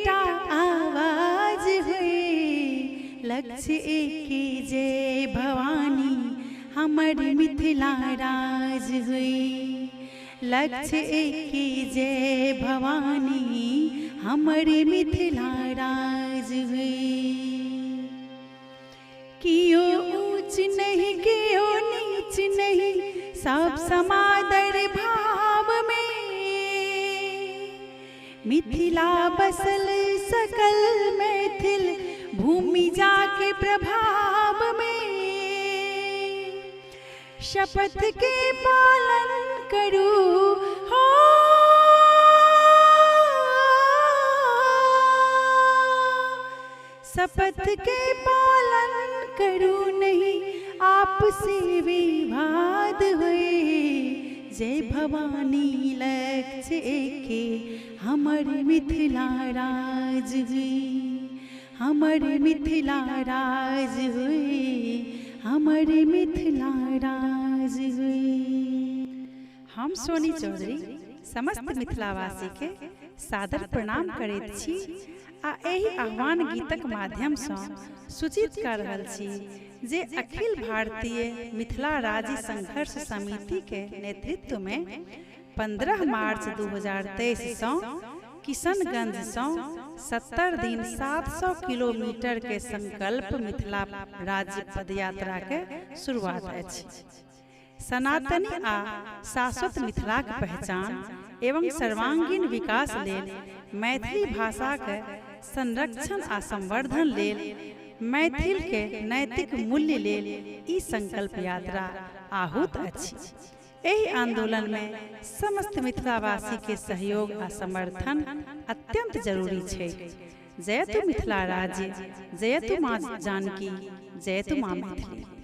केटा आवाज हुई, लक्ष्य एके जय भवानी हमर मिथिला राज हुई। लक्ष्य एके जय भवानी हमर मिथिला राज हुई। कियो ऊंच नहीं कियो नीच नहीं, सब समादर भाव में। मिथिला बसल सकल मैथिल भूमि जाके प्रभाव में। शपथ के पालन करू हो, शपथ के पालन करू नहीं, आपसे विवाद हुए। जय भवानी लक्ष्य एके हमर मिथिला राज हुई। हमर मिथिला राज हुई, हमर मिथिला राज हुई। हम सोनी चौधरी समस्त मिथिलावासी के सादर प्रणाम करैत छी आ एहि आह्वान गीतक माध्यम सँ सूचित कर रहल छी जे अखिल भारतीय मिथिला राज्य संघर्ष समिति के नेतृत्व में 15 मार्च 2023 सँ किशनगंज सँ 70 दिन 700 किलोमीटर के संकल्प मिथिला राज्य पदयात्रा के शुरुआत अछि। सनातनी आ शाश्वत मिथिलाक पहचान एवं सर्वांगीण विकास लेल मैथिली भाषा के संरक्षण आ संवर्धन लेल मैथिल के नैतिक मूल्य लेल ई संकल्प यात्रा आहूत अछि। एहि आंदोलन में समस्त मिथिलावासी के सहयोग आ समर्थन अत्यंत जरूरी छै। जयतु मिथिला राज्य, जयतु माँ जानकी, जयतु माँ मैथिली।